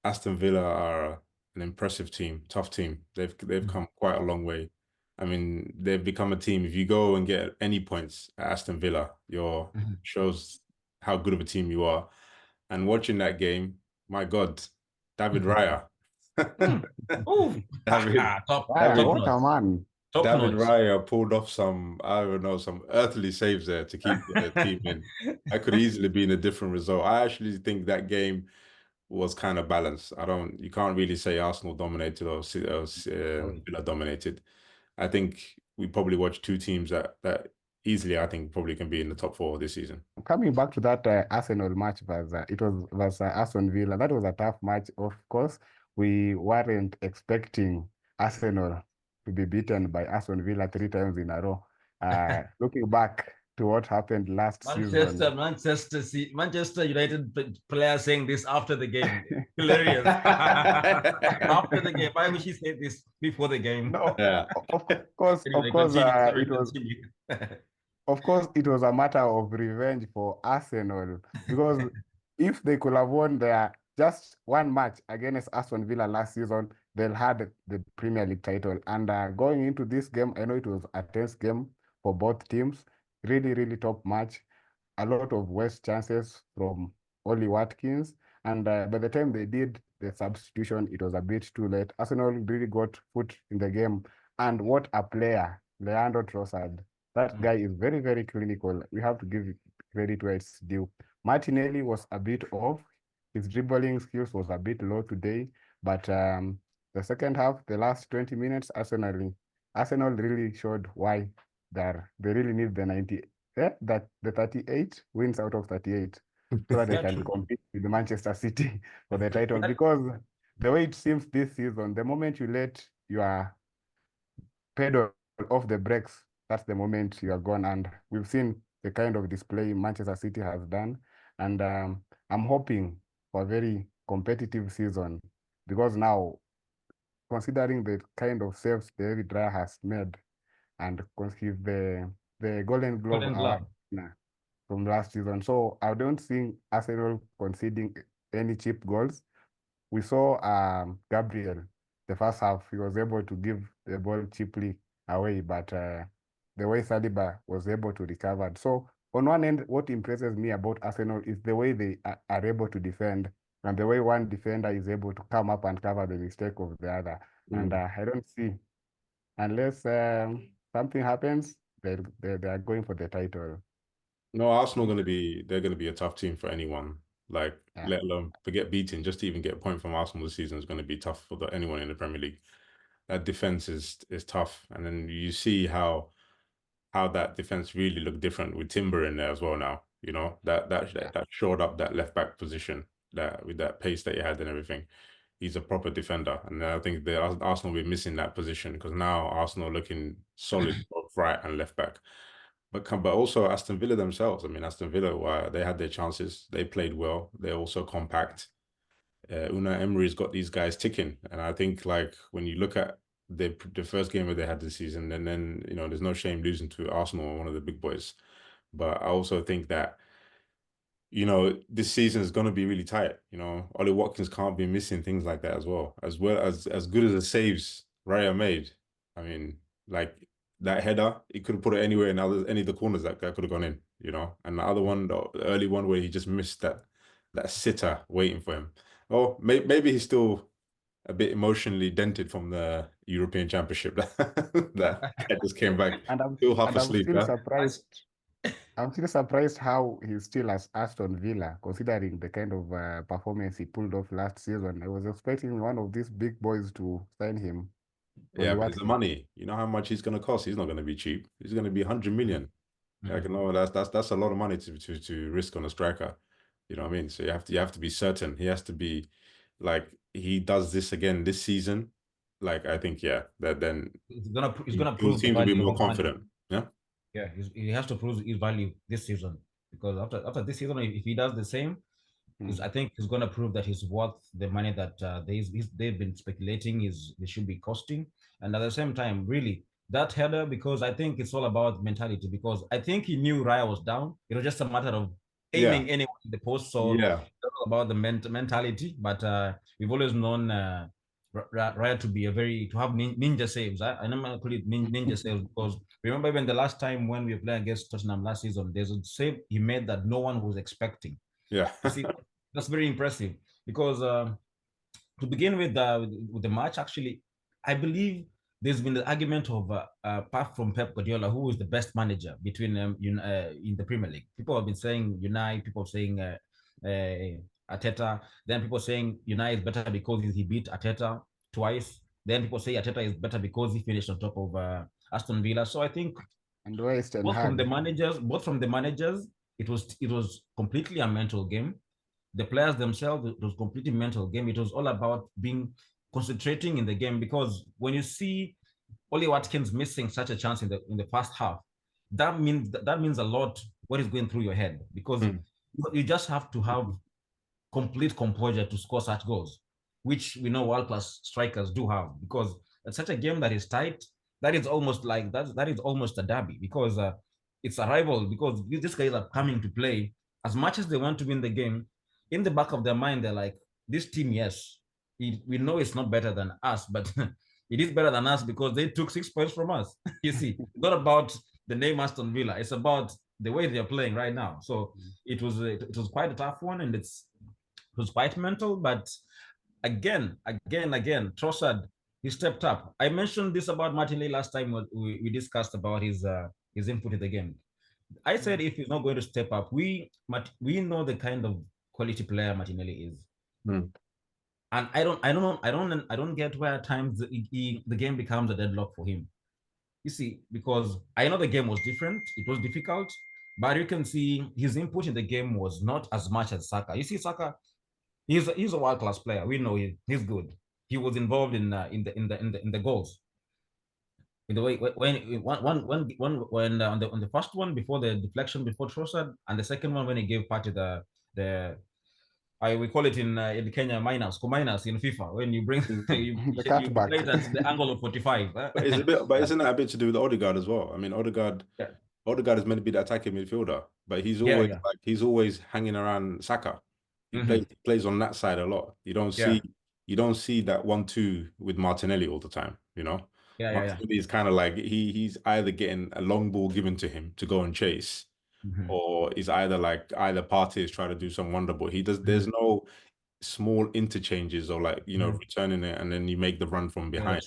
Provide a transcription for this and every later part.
Aston Villa are an impressive team, tough team. They've come quite a long way. I mean, they've become a team. If you go and get any points at Aston Villa, your Mhm. shows how good of a team you are. And watching that game, my God, David Mhm. Raya. Mm. Oh, David top Raya, top David what notch, a man. top David notch. Raya pulled off some, I don't know, some earthly saves there to keep the team in. That could easily been a different result. I actually think that game was kind of balanced. You can't really say Arsenal dominated or Sorry. Villa dominated. I think we probably watched two teams that easily, I think, probably can be in the top four this season. Coming back to that Arsenal match, was Aston Villa. That was a tough match. Of course, we weren't expecting Arsenal to be beaten by Aston Villa 3 times in a row. Looking back to what happened last season, Manchester United player saying this after the game. Hilarious. After the game. Why would she say this before the game? no, Yeah. of Anyway, course, continue. Sorry, it was. continue. Of course, it was a matter of revenge for Arsenal because if they could have won their just one match against Aston Villa last season, they'll had the Premier League title. And going into this game, I know it was a tense game for both teams. Really, really top match. A lot of waste chances from Oli Watkins. And by the time they did the substitution, it was a bit too late. Arsenal really got foot in the game. And what a player, Leandro Trossard. That Mm. guy is very, very clinical. We have to give credit where it's due. Martinelli was a bit off. His dribbling skills was a bit low today, but the second half, the last 20 minutes, Arsenal really showed why they really need the 90, that the 38 wins out of 38 so that they Yeah, can true. compete with Manchester City for the title. That, Because the way it seems this season, the moment you let your pedal off the brakes, that's the moment you are gone. And we've seen the kind of display Manchester City has done. And I'm hoping for a very competitive season because now, considering the kind of saves David Raya has made and he's the Golden Glove Golden award Glove. winner from last season. So I don't see Arsenal conceding any cheap goals. We saw Gabriel the first half. He was able to give the ball cheaply away, but the way Saliba was able to recover. So on one end, what impresses me about Arsenal is the way they are able to defend and the way one defender is able to come up and cover the mistake of the other. And Mm. I don't see, unless something happens, they are going for the title. No, Arsenal they're gonna be a tough team for anyone. Like, Yeah. let alone forget beating, just to even get a point from Arsenal this season is gonna be tough for anyone in the Premier League. That defense is tough. And then you see how that defense really looked different with Timber in there as well now. You know, Yeah. that shored up that left back position that with that pace that he had and everything. He's a proper defender. And I think the Arsenal will be missing that position because now Arsenal looking solid both right and left back. But also Aston Villa themselves. I mean, Aston Villa, they had their chances. They played well. They're also compact. Una Emery's got these guys ticking, and I think like when you look at the first game that they had this season, and then there's no shame losing to Arsenal, one of the big boys. But I also think that this season is going to be really tight. Ollie Watkins can't be missing things like that as well as good as the saves Raya made. I mean, like that header, he could have put it anywhere in any of the corners that could have gone in. And the other one, the early one where he just missed that sitter waiting for him. Oh, maybe he's still a bit emotionally dented from the European Championship that just came back, And I'm still half and I'm asleep. still Huh? surprised. I'm still surprised how he's still as Aston Villa, considering the kind of performance he pulled off last season. I was expecting one of these big boys to sign him, Yeah, Oli but it's the Watkins. money. You know how much he's going to cost. He's not going to be cheap. He's going to be 100 million. Like, Mhm. that's a lot of money to risk on a striker. You know what I mean? So you have to be certain. He has to be like he does this again this season. Like I think that then He's gonna prove the teams will be value more of money. confident. Yeah. Yeah, he has to prove his value this season because after this season, if he does the same, I Mm. think he's gonna prove that he's worth the money that they've been speculating is they should be costing. And at the same time, really that header, because I think it's all about mentality. Because I think he knew Raya was down. It was just a matter of Yeah. aiming anyone in the post. So Yeah. about the mentality, but we've always known Raya to have ninja saves. I never call it ninja saves because remember even the last time when we were playing against Tottenham last season, there's a save he made that no one was expecting. Yeah. You see, that's very impressive because to begin with the match, actually, I believe there's been the argument of apart from Pep Guardiola, who is the best manager between in the Premier League. People have been saying Unai, people saying Arteta. Then people saying Unai is better because he beat Arteta twice. Then people say Arteta is better because he finished on top of Aston Villa. So I think And West and both from the Hag. managers, it was completely a mental game. The players themselves, it was completely mental game. It was all about being concentrating in the game because when you see Oli Watkins missing such a chance in the first half, that means a lot what is going through your head because you just have to have complete composure to score such goals, which we know world-class strikers do have because it's such a game that is tight. That is almost like that is almost a derby because it's a rival because these guys are coming to play as much as they want to win the game. In the back of their mind, they're like, this team, yes, we know it's not better than us, but it is better than us because they took 6 points from us. You see, it's not about the name Aston Villa. It's about the way they're playing right now. So it was quite a tough one, and it was quite mental. But again, Trossard, he stepped up. I mentioned this about Martinelli last time we discussed about his input in the game. I said if he's not going to step up, we know the kind of quality player Martinelli is. And I don't get where at times the game becomes a deadlock for him. You see, because I know the game was different, it was difficult, but you can see his input in the game was not as much as Saka. You see, Saka, he's a world class player. We know he's good. He was involved in the goals. In the way when on the first one before the deflection before Trossard, and the second one when he gave Partey the we call it in Kenya minus in FIFA when you bring you play it at the angle of 45. But isn't that a bit to do with Odegaard as well? I mean, Odegaard is meant to be the attacking midfielder, but he's always hanging around Saka. He plays on that side a lot. You don't see that 1-2 with Martinelli all the time, you know? Martinelli is kind of like he's either getting a long ball given to him to go and chase, or is either Partey is trying to do some wonder ball. There's no small interchanges or returning it and then you make the run from behind.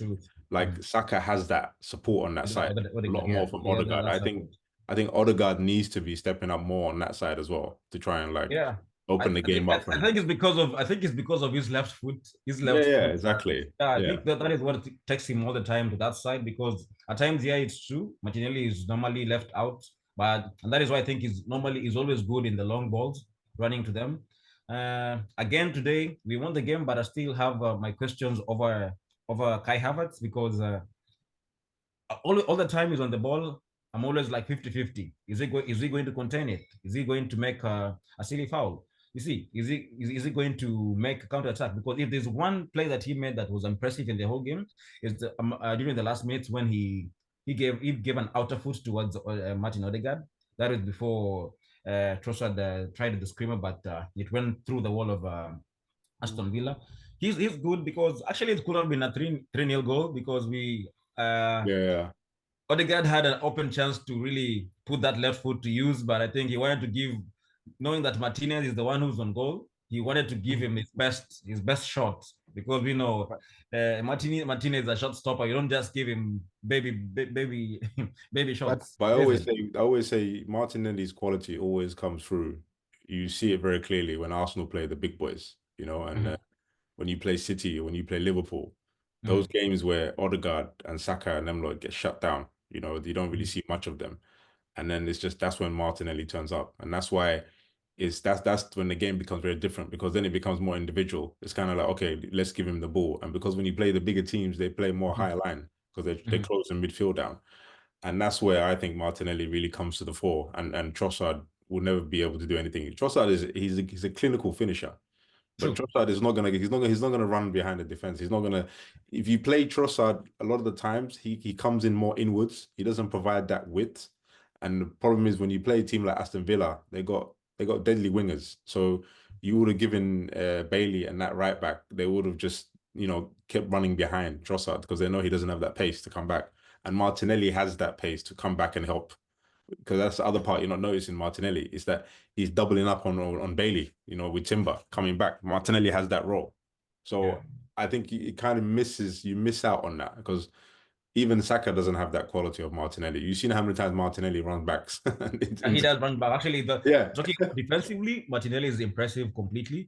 Saka has that support on that side a lot more from Odegaard. I think Odegaard needs to be stepping up more on that side as well to try and open the game up. I think it's because of his left foot. His left foot. Exactly. I think that is what takes him all the time to that side because at times, it's true. Martinelli is normally left out, and that is why I think he's always good in the long balls, running to them. Again today we won the game, but I still have my questions over Kai Havertz because all the time he's on the ball. I'm always like 50-50. Is he going to contain it? Is he going to make a silly foul? You see, is he going to make a counter attack? Because if there's one play that he made that was impressive in the whole game, is during the last minutes when he gave an outer foot towards Martin Odegaard. That is before Trossard tried the screamer, but it went through the wall of Aston Villa. He's good because actually it could have been a 3-0 goal because Odegaard had an open chance to really put that left foot to use, but I think he wanted to give, knowing that Martinez is the one who's on goal, he wanted to give him his best shot because we know Martinez is a shot stopper. You don't just give him baby shots. But I always say Martinelli's quality always comes through. You see it very clearly when Arsenal play the big boys, and when you play City or when you play Liverpool, those games where Odegaard and Saka and them lot get shut down, you don't really see much of them. And then that's when Martinelli turns up. And that's why that's when the game becomes very different because then it becomes more individual. It's kind of like, okay, let's give him the ball. And because when you play the bigger teams, they play more high line because they close the midfield down. And that's where I think Martinelli really comes to the fore. And Trossard will never be able to do anything. Trossard he's a clinical finisher. But Trossard is not gonna run behind the defense. He's not gonna. If you play Trossard, a lot of the times he comes in more inwards. He doesn't provide that width. And the problem is when you play a team like Aston Villa, they got deadly wingers. So you would have given Bailey and that right back, they would have just, you know, kept running behind Trossard because they know he doesn't have that pace to come back. And Martinelli has that pace to come back and help. Because that's the other part you're not noticing Martinelli, is that he's doubling up on Bailey, you know, with Timber coming back. Martinelli has that role. So I think it kind of you miss out on that, because even Saka doesn't have that quality of Martinelli. You've seen how many times Martinelli runs backs. He does run back. Actually, yeah. talking defensively, Martinelli is impressive completely.